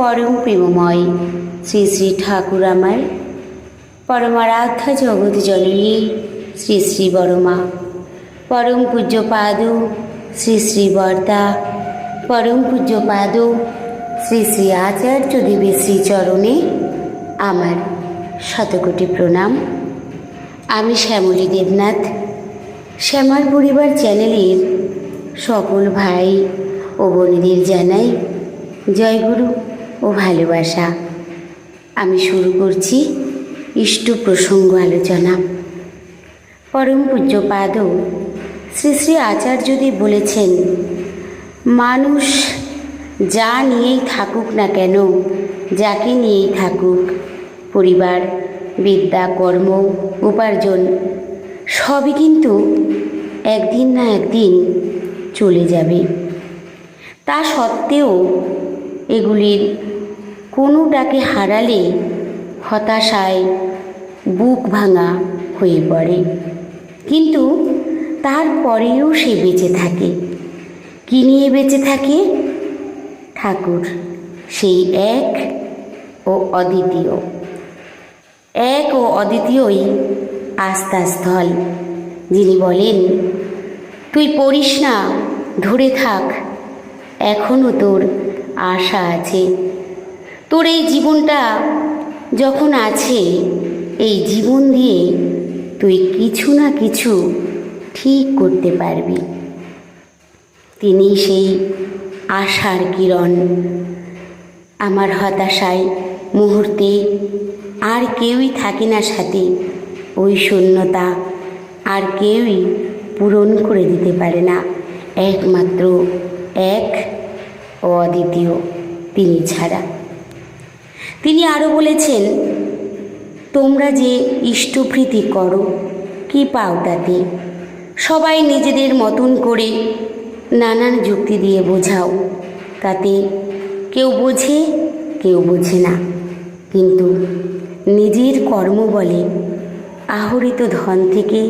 পরম প্রেমময় শ্রী শ্রী ঠাকুর আমার পরমারাধ্যা জগৎ জননী শ্রী শ্রী বড়মা, পরম পূজ্যপাদ শ্রী শ্রী বর্দা, পরম পূজ্যপাদ শ্রী শ্রী আচার্য দেবের শ্রীচরণে আমার শতকোটি প্রণাম। আমি শ্যামলী দেবনাথ, শ্যামার পরিবার চ্যানেলের সকল ভাই ও বোনেদের জানাই জয়গুরু ও ভালোবাসা। আমি শুরু করছি ইষ্ট প্রসঙ্গ আলোচনা। পরম পূজ্যপাদ শ্রী শ্রী আচার্যদেব বলেছেন, মানুষ যা নিয়েই থাকুক না কেন, যাকে নিয়েই থাকুক, পরিবার, বিদ্যা, কর্ম, উপার্জন সবই কিন্তু একদিন না একদিন চলে যাবে। তা সত্ত্বেও এগুলির কোনোটাকে হারালে হতাশায় বুক ভাঙা হয়ে পড়ে, কিন্তু তারপরেও সে বেঁচে থাকে। কী নিয়ে বেঁচে থাকে? ঠাকুর, সেই এক ও অদ্বিতীয়। এক ও অদ্বিতীয়ই আস্থাস্থল, যিনি বলেন, তুই পড়িস না, ধরে থাক, এখনও তোর আশা আছে। তোর এই জীবনটা যখন আছে, এই জীবন দিয়ে তুই কিছু না কিছু ঠিক করতে পারবি। তিনি সেই আশার কিরণ। আমার হতাশায় মুহূর্তে আর কেউই থাকে না সাথে, ওই শূন্যতা আর কেউই পূরণ করে দিতে পারে না, একমাত্র এক ও অদ্বিতীয় তিনি ছাড়া। তিনি আরও বলেছেন, তোমরা যে ইষ্টপ্রীতি করো, কি পাও তাতে? সবাই নিজেদের মতন করে নানান যুক্তি দিয়ে বোঝাও, তাতে কেউ বোঝে, কেউ বোঝে না। কিন্তু নিজের কর্ম বলে আহরিত ধন থেকে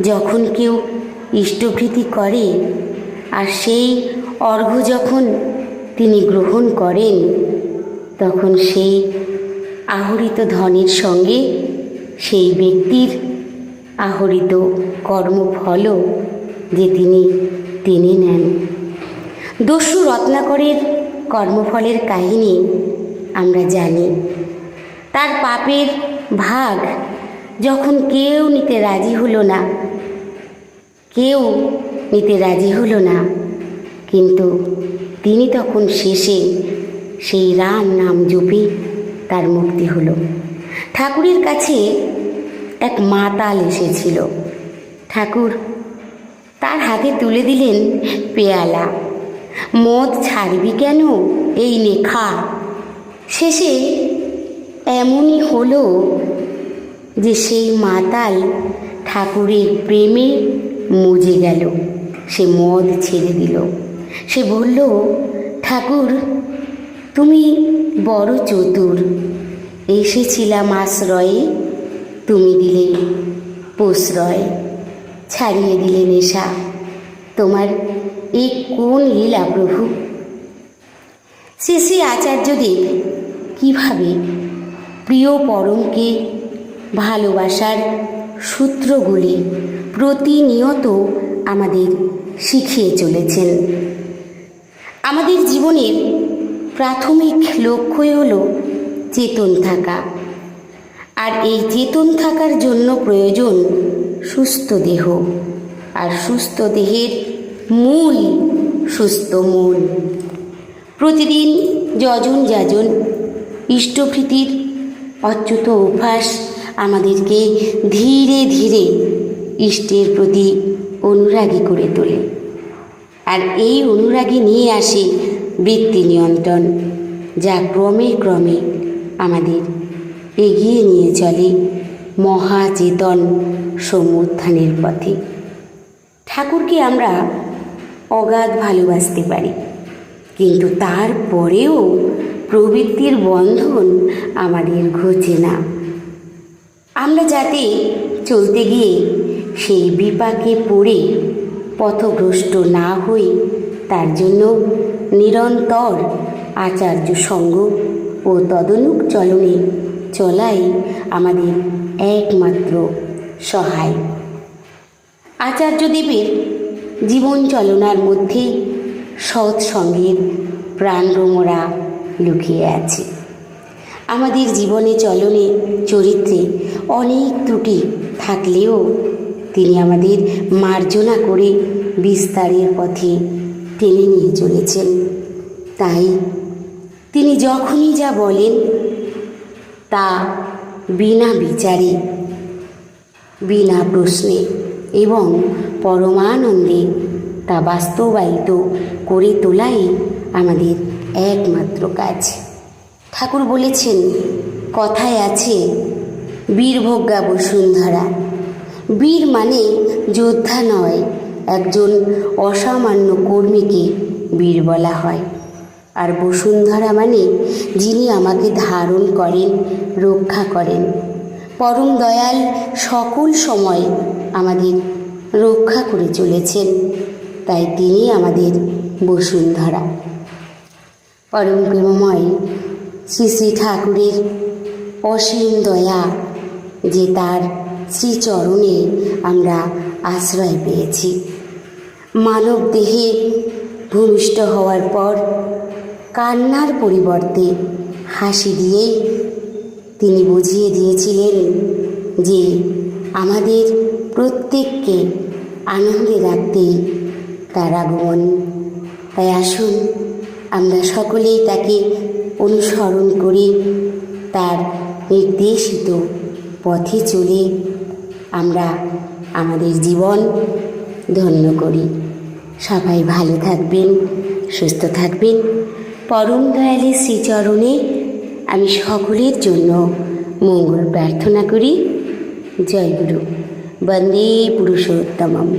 যখন কেউ ইষ্টপ্রীতি করে, আর সেই অর্ঘ্য যখন তিনি গ্রহণ করেন, তখন সেই আহরিত ধনের সঙ্গে সেই ব্যক্তির আহরিত কর্মফলও যে তিনি টেনে নেন। দস্যু রত্নাকরের কর্মফলের কাহিনী আমরা জানি। তার পাপের ভাগ যখন কেউ নিতে রাজি হলো না, কিন্তু তিনি তখন শেষে সেই রাম নাম জপে তার মুক্তি হলো। ঠাকুরের কাছে এক মাতাল এসেছিল। ঠাকুর তার হাতে তুলে দিলেন পেয়ালা। মদ ছাড়বি কেন, এই নে খা। শেষে এমনই হলো যে সেই মাতাল ঠাকুরের প্রেমে মজে গেল। সে মদ ছেড়ে দিল। সে বলল, ঠাকুর তুমি বড় চতুর, এসেছিলাম আশ্রয়ে, তুমি দিলে প্রশ্রয়, ছাড়িয়ে দিলে নেশা, তোমার এই কোন লীলা প্রভু। শ্রী শ্রী আচার্যদেব কীভাবে প্রিয় পরমকে ভালোবাসার সূত্রগুলি প্রতিনিয়ত আমাদের শিখিয়ে চলেছেন। আমাদের জীবনের প্রাথমিক লক্ষ্যই হলো চেতন থাকা, আর এই চেতন থাকার জন্য প্রয়োজন সুস্থ দেহ, আর সুস্থ দেহের মূল সুস্থ মন। প্রতিদিন যজন যাজন ইষ্টপ্রীতির অচ্যুত অভ্যাস আমাদেরকে ধীরে ধীরে ইষ্টের প্রতি অনুরাগী করে তোলে, আর এই অনুরাগী নিয়ে আসে বৃত্তি নিয়ন্ত্রণ, যা ক্রমে ক্রমে আমাদের এগিয়ে নিয়ে চলে মহাচেতন সমুত্থানের পথে। ঠাকুরকে আমরা অগাধ ভালোবাসতে পারি, কিন্তু তারপরেও প্রবৃত্তির বন্ধন আমাদের ঘোচে না। আমরা যাতে চলতে গিয়ে সেই বিপাকে পড়ে পথভ্রষ্ট না হই, তার জন্য নিরন্তর আচার্য সঙ্গ ও তদনুক চলনে চলাই আমাদের একমাত্র সহায়। আচার্যদেবের জীবন চলনার মধ্যে সৎসঙ্গের প্রাণভ্রমরা লুকিয়ে আছে। আমাদের জীবনে চলনে চরিত্রে অনেক ত্রুটি থাকলেও তিনি আমাদের মার্জনা করে বিস্তারের পথে টেনে নিয়ে চলেছেন। তাই তিনি যখনই যা বলেন তা বিনা বিচারে, বিনা প্রশ্নে এবং পরমানন্দে তা বাস্তবায়িত করে তোলাই আমাদের একমাত্র কাজ। ঠাকুর বলেছেন, কথায় আছে, বীরভোগ্যা বসুন্ধরা। বীর মানে যোদ্ধা নয়, একজন অসামান্য কর্মীকে বীর বলা হয়। আর বসুন্ধরা মানে যিনি আমাকে ধারণ করেন, রক্ষা করেন। পরম দয়াল সকল সময় আমাদের রক্ষা করে চলেছেন, তাই তিনি আমাদের বসুন্ধরা। পরম প্রেমময় শ্রী শ্রী ঠাকুরের অসীম দয়া যে তার শ্রীচরণে আমরা আশ্রয় পেয়েছি। মানব দেহে ভূমিষ্ঠ হওয়ার পর কান্নার পরিবর্তে হাসি দিয়েই তিনি বুঝিয়ে দিয়েছিলেন যে আমাদের প্রত্যেককে আনন্দে রাখতেই তার আগমন। তাই আসুন আমরা সকলেই তাকে অনুসরণ করে তার নির্দেশিত পথে চলে আমরা আমাদের জীবন ধন্য করি। সবাই ভালো থাকবেন, সুস্থ থাকবেন। পরম দয়ালের শ্রীচরণে আমি সকলের জন্য মঙ্গল প্রার্থনা করি। জয় গুরু। বন্দে পুরুষোত্তমম।